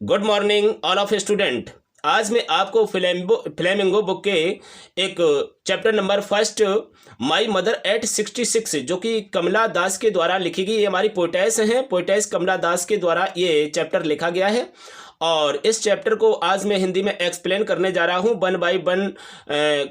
Good morning all of student. आज मैं आपको फ्लेमिंगो बुक के एक chapter number first my mother eight 66 जो कि कमला दास के द्वारा लिखी गई, ये हमारी पोएटेस हैं। पोएटेस कमला दास के द्वारा ये चैप्टर लिखा गया है और इस चैप्टर को आज मैं हिंदी में एक्सप्लेन करने जा रहा हूँ। वन बाय वन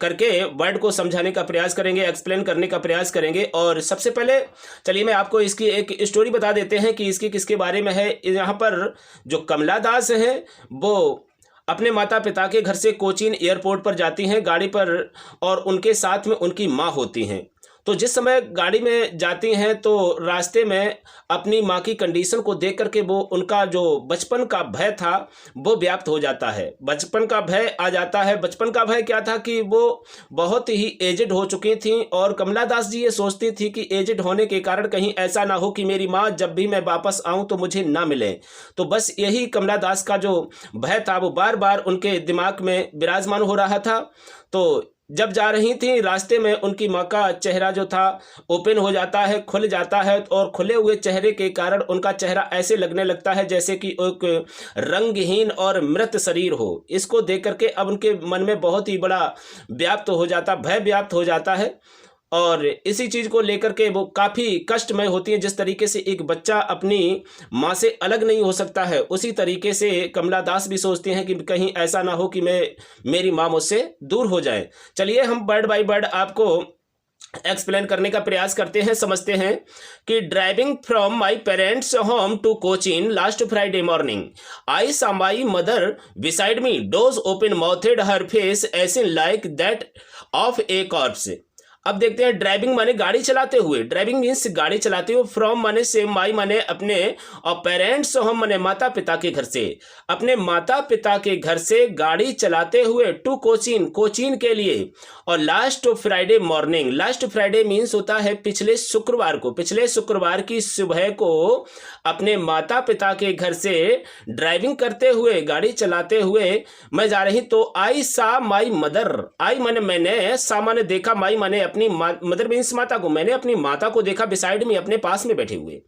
करके वर्ड को समझाने का प्रयास करेंगे, एक्सप्लेन करने का प्रयास करेंगे। और सबसे पहले चलिए मैं आपको इसकी एक स्टोरी बता देते हैं कि इसकी किसके बारे में है। यहाँ पर जो कमला दास है वो अपने माता पिता के घर से कोचीन एयरपोर्ट पर जाती हैं गाड़ी पर, और उनके साथ में उनकी माँ होती हैं। तो जिस समय गाड़ी में जाती हैं तो रास्ते में अपनी माँ की कंडीशन को देख करके वो उनका जो बचपन का भय था वो व्याप्त हो जाता है। बचपन का भय आ जाता है। बचपन का भय क्या था कि वो बहुत ही एजेड हो चुकी थी और कमला दास जी ये सोचती थी कि एजेड होने के कारण कहीं ऐसा ना हो कि मेरी माँ जब भी मैं वापस आऊँ तो मुझे ना मिले। तो बस यही कमला दास का जो भय था वो बार बार उनके दिमाग में विराजमान हो रहा था। तो जब जा रही थी रास्ते में उनकी माँ का चेहरा जो था ओपन हो जाता है, खुल जाता है, और खुले हुए चेहरे के कारण उनका चेहरा ऐसे लगने लगता है जैसे कि एक रंगहीन और मृत शरीर हो। इसको देख करके अब उनके मन में बहुत ही बड़ा भय व्याप्त हो जाता है और इसी चीज़ को लेकर के वो काफ़ी कष्टमय होती है। जिस तरीके से एक बच्चा अपनी माँ से अलग नहीं हो सकता है, उसी तरीके से कमला दास भी सोचती हैं कि कहीं ऐसा ना हो कि मेरी माँ मुझसे दूर हो जाए। चलिए हम वर्ड बाय वर्ड आपको एक्सप्लेन करने का प्रयास करते हैं, समझते हैं कि driving from my parents home to Cochin last Friday morning I saw my mother beside me, doze open mouthed, her face ashen like that of a corpse. अब देखते हैं ड्राइविंग माने गाड़ी चलाते हुए, ड्राइविंग मीन्स गाड़ी चलाते हुए, फ्रॉम माने से, माई माने अपने, और पेरेंट्स होम माने माता पिता के घर से, अपने माता पिता के घर से गाड़ी चलाते हुए टू कोचीन, कोचीन के लिए, और last Friday morning, last Friday means होता है पिछले शुक्रवार को, पिछले शुक्रवार की सुबह को अपने माता पिता के घर से ड्राइविंग करते हुए, गाड़ी चलाते हुए मैं जा रही। तो आई सा माई मदर, आई माने मैंने, सा माने देखा, माई माने अपनी मदर मीन्स माता को, मैंने अपनी माता को देखा बिसाइड में, अपने पास में बैठे हुए।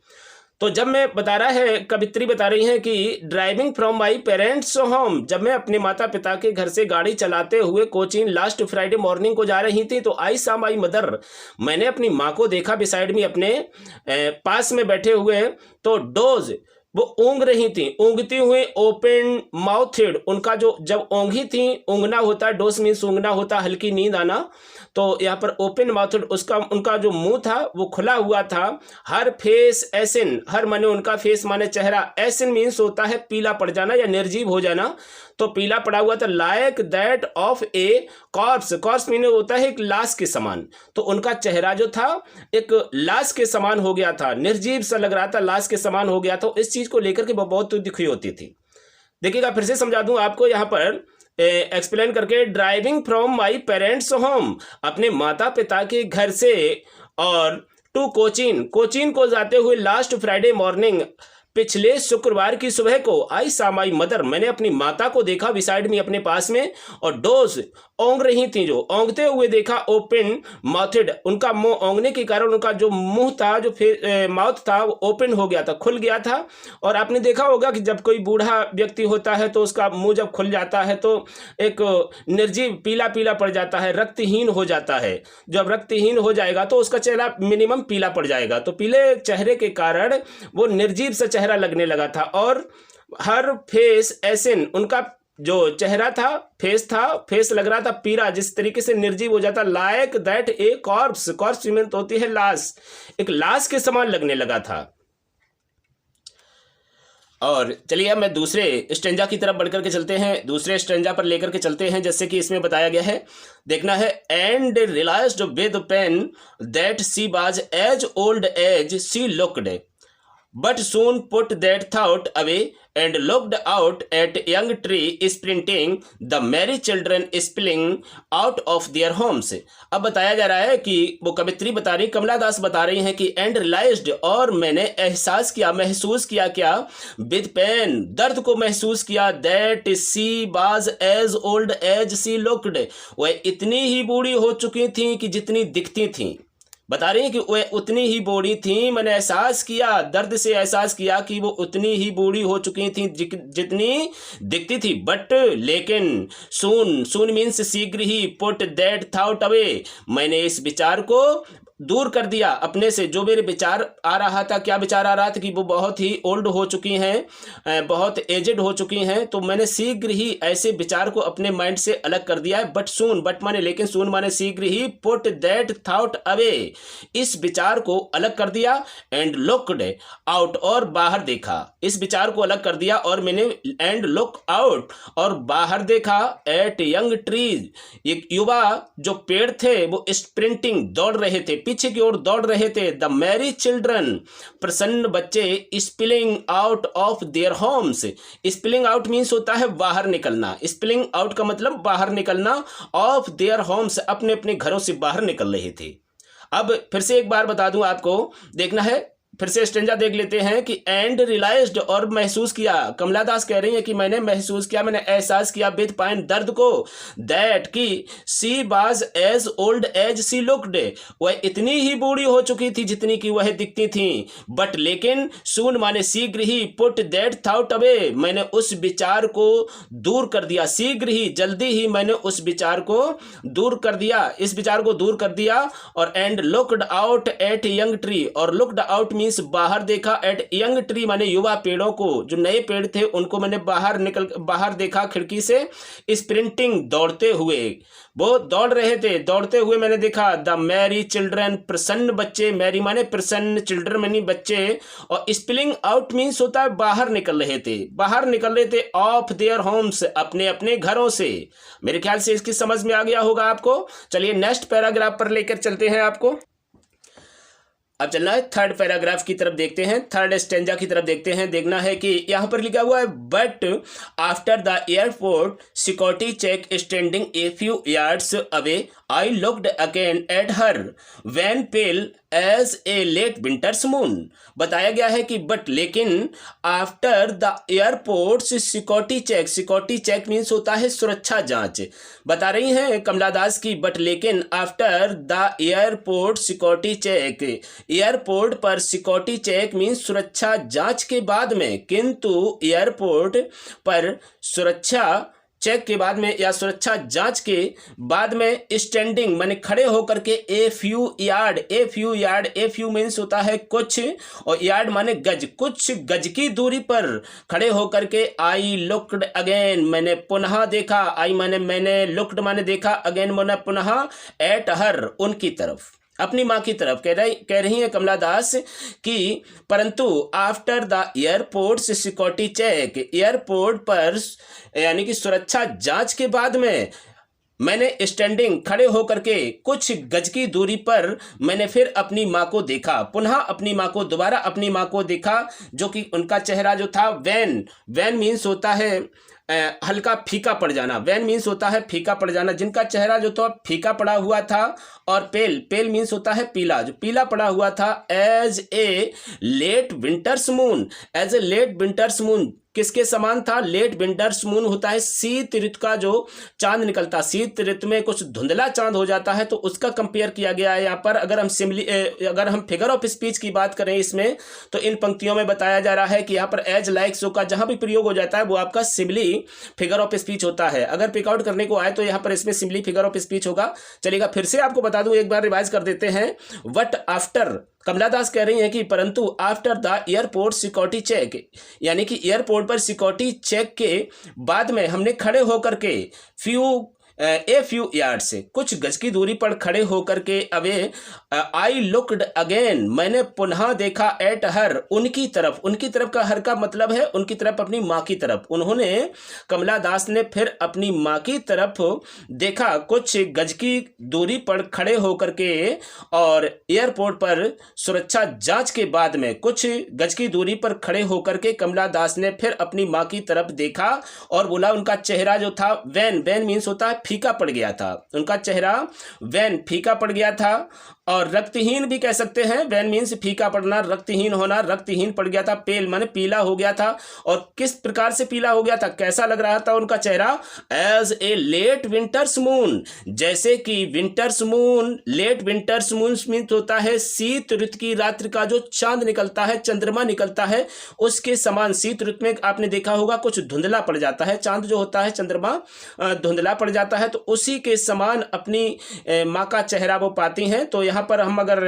तो जब मैं बता रहा है, कवित्री बता रही है कि driving from my parents home, जब मैं अपने माता पिता के घर से गाड़ी चलाते हुए कोचीन लास्ट फ्राइडे मॉर्निंग को जा रही थी, तो आई सा माई मदर, मैंने अपनी माँ को देखा बिसाइड में, अपने पास में बैठे हुए। तो डोज, वो ऊँग रही थी, ऊँगती हुई, ओपन माउथेड, उनका जो जब ऊँगी थी, ऊँगना होता है, डोस मीन्स ऊँगना होता, हल्की नींद आना, तो यहाँ पर ओपन माउथेड, उसका उनका जो मुंह था वो खुला हुआ था। हर फेस एसिन, हर माने उनका फेस माने चेहरा, एसिन मीन्स होता है पीला पड़ जाना या निर्जीव हो जाना, तो पीला पड़ा हुआ था, like that of a corps, corps mean होता है एक लाश के समान, तो उनका चेहरा जो था एक लाश के समान हो गया था, निर्जीव सा लग रहा था, लाश के समान हो गया था। इस चीज को लेकर के वो बहुत दुखी होती थी। देखिएगा फिर से समझा दूं आपको यहाँ पर एक्सप्लेन करके, driving from my parents home, अपने माता पिता के घर से, और टू कोचीन, कोचीन को जाते हुए, लास्ट फ्राइडे मॉर्निंग, पिछले शुक्रवार की सुबह को, आई सा माई मदर, मैंने अपनी माता को देखा बिसाइड में, अपने पास में, और डोज, ओंग रही थी, जो ओंगते हुए देखा, ओपन माउथेड, उनका मुंह ओंगने के कारण उनका जो मुंह था, जो माउथ था वो ओपन हो गया था, खुल गया था। और आपने देखा होगा कि जब कोई बूढ़ा व्यक्ति होता है तो उसका मुंह जब खुल जाता है तो एक निर्जीव पीला पीला पड़ जाता है, रक्तहीन हो जाता है। जब रक्तहीन हो जाएगा तो उसका चेहरा मिनिमम पीला पड़ जाएगा, तो पीले चेहरे के कारण वो निर्जीव सा चेहरा लगने लगा था। और हर फेस एसिन, उनका जो चेहरा था, फेस था, फेस लग रहा था पीला, जिस तरीके से निर्जीव हो जाता, like that A corps, corps mean होती है लाश, एक लाश के समान लगने लगा था। और चलिए अब मैं दूसरे स्टेंजा की तरफ बढ़कर के चलते हैं, दूसरे स्टेंजा पर लेकर के चलते हैं, जैसे कि इसमें बताया गया है, देखना है, and realized with pain that she was as old as she looked, but soon put that thought away and looked out at young tree sprinting, the merry children spilling out of their homes। अब बताया जा रहा है कि वो कवित्री बता रही, कमला दास बता रही हैं कि एंड रियलाइज्ड, और मैंने एहसास किया, महसूस किया, क्या, विद पेन, दर्द को महसूस किया, that she was as old as she looked, वह इतनी ही बूढ़ी हो चुकी थी कि जितनी दिखती थी। बता रही हैं कि वह उतनी ही बूढ़ी थी, मैंने एहसास किया, दर्द से एहसास किया कि वो उतनी ही बूढ़ी हो चुकी थी जितनी दिखती थी। बट लेकिन सून, सून मीन्स शीघ्र ही, पुट दैट थॉट अवे, मैंने इस विचार को दूर कर दिया अपने से। जो मेरे विचार आ रहा था, क्या विचार आ रहा था कि वो बहुत ही ओल्ड हो चुकी हैं, बहुत एजेड हो चुकी हैं, तो मैंने शीघ्र ही ऐसे विचार को अपने माइंड से अलग कर दिया है। बट सून, बट माने लेकिन, सून माने शीघ्र ही, पुट दैट थॉट अवे, इस विचार को अलग कर दिया। एंड लुक्ड आउट, और बाहर देखा, इस विचार को अलग कर दिया और मैंने एंड लुक आउट, और बाहर देखा, एट यंग ट्रीज, एक युवा जो पेड़ थे वो स्प्रिंटिंग, दौड़ रहे थे, पीछे की ओर दौड़ रहे थे। द मैरी चिल्ड्रन, प्रसन्न बच्चे, spilling out of their homes, spilling out means होता है बाहर निकलना, स्पिलिंग आउट का मतलब बाहर निकलना, ऑफ देयर होम्स, अपने अपने घरों से बाहर निकल रहे थे। अब फिर से एक बार बता दूं आपको, देखना है, फिर से स्टेंजा देख लेते हैं कि एंड रियलाइज्ड, और महसूस किया, कमला दास कह रही है कि मैंने महसूस किया, मैंने एहसास किया, विद पाइन, दर्द को, दैट की she was as old as she looked, वह इतनी ही बूढ़ी हो चुकी थी जितनी कि वह दिखती थी। बट लेकिन, सून माने शीघ्र ही, पुट दैट थॉट अवे, मैंने उस विचार को दूर कर दिया, शीघ्र ही, जल्दी ही मैंने उस विचार को दूर कर दिया, इस विचार को दूर कर दिया। और and looked out at young tree, और लुक्ड आउट मीन्स बाहर देखा, एट यंग ट्री माने युवा पेड़ों को, जो नए पेड़ थे उनको मैंने बाहर देखा खिड़की से। स्प्रिंटिंग, दौड़ते हुए, वो दौड़ रहे थे, दौड़ते हुए मैंने देखा। द मैरी चिल्ड्रन, प्रसन्न बच्चे, मैरी माने प्रसन्न, चिल्ड्रन माने बच्चे, और स्पिलिंग आउट मीन्स होता है बाहर निकल रहे थे, बाहर निकल रहे थे, ऑफ देयर होम्स, अपने अपने घरों से। मेरे ख्याल से इसकी समझ में आ गया होगा आपको। चलिए नेक्स्ट पैराग्राफ पर लेकर चलते हैं आपको। अब चलना है थर्ड पैराग्राफ की तरफ, देखते हैं थर्ड स्टेंजा की तरफ देखते हैं। देखना है कि यहां पर लिखा हुआ है, but after the airport security check standing a few yards away, I looked again at her wan pale as a late winter's moon. बताया गया है कि बट लेकिन, after the airport security check, security check means होता है सुरक्षा जांच। बता रही हैं कमला दास की, बट लेकिन after the airport security check, airport पर सिक्योरिटी चेक मीन्स सुरक्षा जांच के बाद में, किंतु एयरपोर्ट पर सुरक्षा चेक के बाद में या सुरक्षा जांच के बाद में, स्टैंडिंग माने खड़े होकर के, a few yard, a few yard, a few means होता है कुछ, और यार्ड माने गज, कुछ गज की दूरी पर खड़े होकर के, आई लुक्ड अगेन, मैंने पुनः देखा, आई माने मैंने, लुक्ड माने देखा, अगेन माने पुनः, एट हर, उनकी तरफ, अपनी माँ की तरफ। कह रही है कमला दास कि परंतु after the airport security check, airport पर यानी कि सुरक्षा जांच के बाद में, मैंने स्टैंडिंग खड़े होकर के कुछ गज की दूरी पर मैंने फिर अपनी माँ को देखा, पुनः अपनी माँ को, दोबारा अपनी माँ को देखा, जो कि उनका चेहरा जो था, वैन, वैन मीन्स होता है हल्का फीका पड़ जाना, वैन मीन्स होता है फीका पड़ जाना, जिनका चेहरा जो था फीका पड़ा हुआ था। और पेल, पेल मीन्स होता है पीला, जो पीला पड़ा हुआ था। As a late winter's moon, as a late winter's moon, किसके समान था? लेट विंटर्स मून होता है शीत ऋतु का जो चांद निकलता, शीत ऋतु में कुछ धुंधला चांद हो जाता है, तो उसका कंपेयर किया गया है यहाँ पर। अगर हम फिगर ऑफ स्पीच की बात करें इसमें, तो इन पंक्तियों में बताया जा रहा है कि यहाँ पर एज लाइक सो का जहाँ भी प्रयोग हो जाता है वो आपका सिमली फिगर ऑफ स्पीच होता है। अगर पिकआउट करने को आए तो यहाँ पर इसमें सिमली फिगर ऑफ स्पीच होगा। चलेगा, फिर से आपको बता दूं, एक बार रिवाइज कर देते हैं। वट आफ्टर, कमला दास कह रही हैं कि परंतु after the airport security check, यानी कि एयरपोर्ट पर सिक्योरिटी चेक के बाद में हमने खड़े होकर के ए फ्यू यार्ड से कुछ गज की दूरी पर खड़े होकर के, अवे आई लुक्ड अगेन, मैंने पुनः देखा, एट हर, उनकी तरफ। उनकी तरफ का हर का मतलब है उनकी तरफ, अपनी माँ की तरफ। उन्होंने, कमला दास ने फिर अपनी माँ की तरफ देखा कुछ गज की दूरी पर खड़े होकर के, और एयरपोर्ट पर सुरक्षा जांच के बाद में कुछ गज की दूरी पर खड़े होकर के कमला दास ने फिर अपनी माँ की तरफ देखा और बोला, उनका चेहरा जो था, वैन, वैन मीन्स होता है फीका पड़ गया था, उनका चेहरा वैन फीका पड़ गया था। और रक्तहीन भी कह सकते हैं, वैन मीन्स फीका पड़ना, रक्तहीन होना, रक्तहीन पड़ गया था। पेल माने पीला हो गया था। और किस प्रकार से पीला हो गया था, कैसा लग रहा था उनका चेहरा? As a late winter's moon, जैसे कि winter's moon, late winter's moon means होता है शीत ऋतु की रात्रि का जो चांद निकलता है, चंद्रमा निकलता है, उसके समान। शीत ऋतु में आपने देखा होगा कुछ धुंधला पड़ जाता है, चांद जो होता है, चंद्रमा धुंधला पड़ जाता है, तो उसी के समान अपनी माँ का चेहरा वो पाती हैं। तो यहाँ पर हम अगर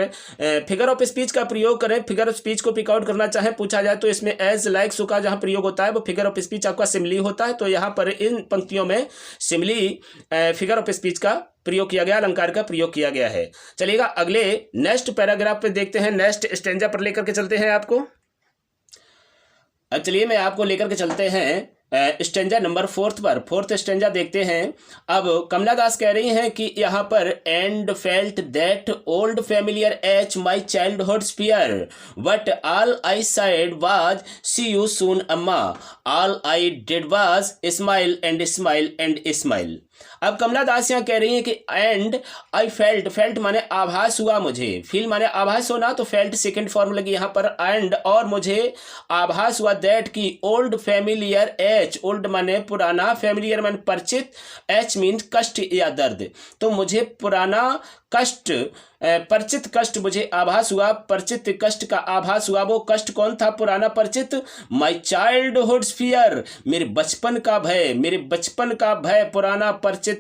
फिगर ऑफ स्पीच का प्रयोग करें, फिगर ऑफ स्पीच को पिक आउट करना चाहें, पूछा जाए तो इसमें एज लाइक सो का जहाँ प्रयोग होता है वो फिगर ऑफ स्पीच आपका सिमिली होता है। तो यहाँ पर इन पंक्तियों में सिमिली फिगर ऑफ स्पीच का प्रयोग किया गया, अलंकार का प्रयोग किया गया है। चलिएगा अगले नेक्स्ट पैराग्राफ पे देखते हैं, नेक्स्ट स्टेंजा पर लेकर के चलते हैं आपको। अब चलिए मैं आपको लेकर के चलते हैं स्टेंजा नंबर 4 पर। 4th स्टेंजा देखते हैं। अब कमला दास कह रही हैं कि यहाँ पर and felt that old familiar ache my childhood fear but all I said was see you soon Amma, all I did was smile and smile and smile. अब कमला दास यहाँ कह रही है कि एंड आई फेल्ट, फेल्ट माने आभास हुआ मुझे, फील माने आभास होना, तो फेल्ट सेकंड फॉर्म लगी यहाँ पर। एंड और मुझे आभास हुआ दैट की ओल्ड फैमिलियर एच, ओल्ड माने पुराना, फैमिलियर माने परिचित, एच मीन्स कष्ट या दर्द, तो मुझे पुराना कष्ट, परिचित कष्ट मुझे आभास हुआ, परिचित कष्ट का आभास हुआ। वो कष्ट कौन था? पुराना परिचित। माई चाइल्डहुड फियर, मेरे बचपन का भय, मेरे बचपन का भय, पुराना परिचित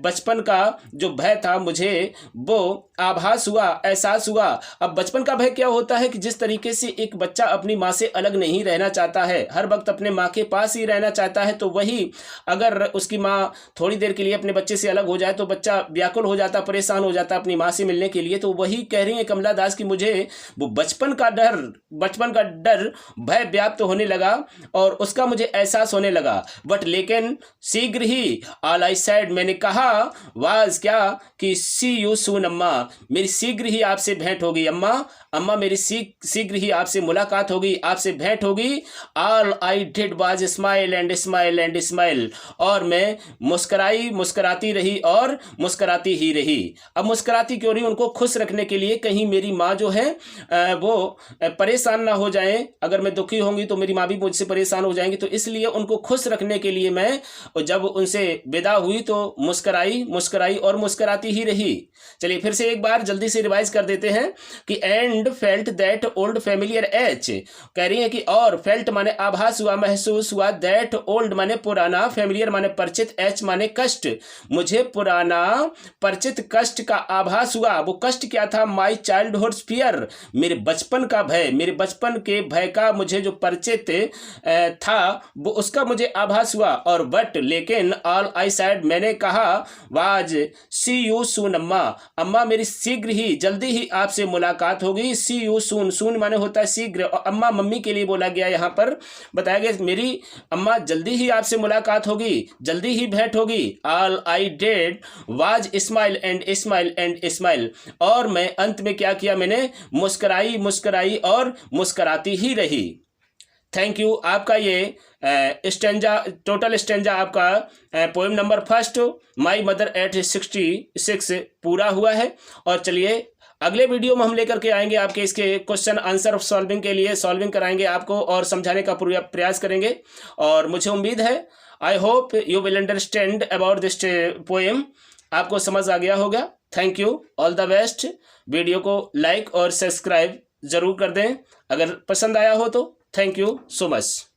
बचपन का जो भय था मुझे वो आभास हुआ, एहसास हुआ। अब बचपन का भय क्या होता है कि जिस तरीके से एक बच्चा अपनी माँ से अलग नहीं रहना चाहता है, हर वक्त अपने माँ के पास ही रहना चाहता है, तो वही अगर उसकी माँ थोड़ी देर के लिए अपने बच्चे से अलग हो जाए तो बच्चा व्याकुल हो जाता, परेशान हो जाता अपनी माँ से मिलने के लिए। तो वही कह रही है कमला दास कि मुझे वो बचपन का डर भय व्याप्त होने लगा और उसका मुझे एहसास होने लगा। बट लेकिन शीघ्र ही ऑल आई सेड, मैंने कहा, वाज क्या कि सी यू सून अम्मा, मेरी शीघ्र ही आपसे भेंट होगी अम्मा, अम्मा मेरी शीघ्र ही आपसे मुलाकात होगी, आपसे भेंट होगी। All I did was smile and smile and smile, और मैं मुस्कराई, मुस्कराती रही और मुस्कराती ही रही। अब मुस्कराती क्यों रही? उनको खुश रखने के लिए, कहीं मेरी माँ जो है वो परेशान ना हो जाए, अगर मैं दुखी होंगी तो मेरी माँ भी मुझसे परेशान हो जाएंगी, तो इसलिए उनको खुश रखने के लिए मैं जब उनसे विदा हुई तो मुस्कराई, मुस्कराई और मुस्कराती ही रही। चलिए फिर से एक बार जल्दी से रिवाइज कर देते हैं कि and felt that old familiar H, कह रही है कि और फेल्ट माने आभास हुआ, महसूस हुआ, दैट ओल्ड माने पुराना, फैमिलियर माने परिचित, एच माने कष्ट, मुझे पुराना परिचित कष्ट का आभास हुआ। वो कष्ट क्या था? माई चाइल्डहुड फियर, मेरे बचपन का भय, मेरे बचपन के भय का मुझे जो परिचित था वो उसका मुझे आभास हुआ। और बट लेकिन ऑल आई सेड, मैंने कहा, वाज सी यू सून अम्मा, अम्मा मेरी शीघ्र ही, जल्दी ही आपसे मुलाकात होगी। सी यू सून, सून माने होता है शीघ्र, और अम्मा मम्मी के लिए बोला गया, यहाँ पर बताया गया मेरी अम्मा जल्दी ही आपसे मुलाकात होगी, जल्दी ही भेंट होगी। All I did was smile and smile and smile, और मैं अंत में क्या किया? मैंने मुस्कराई, मुस्कराई और मुस्कराती ही रही। Thank you. आपका ये स्टेंजा, टोटल स्टेंजा आपका poem number 1 my mother eight 66 पूरा हुआ है। और चलिए अगले वीडियो में हम लेकर के आएंगे आपके इसके क्वेश्चन आंसर सॉल्विंग के लिए, सॉल्विंग कराएंगे आपको और समझाने का पूरा प्रयास करेंगे। और मुझे उम्मीद है, I hope you will understand about this poem, आपको समझ आ गया होगा। Thank you, all the best. Video को लाइक और सब्सक्राइब जरूर कर दें अगर पसंद आया हो तो। Thank you so much.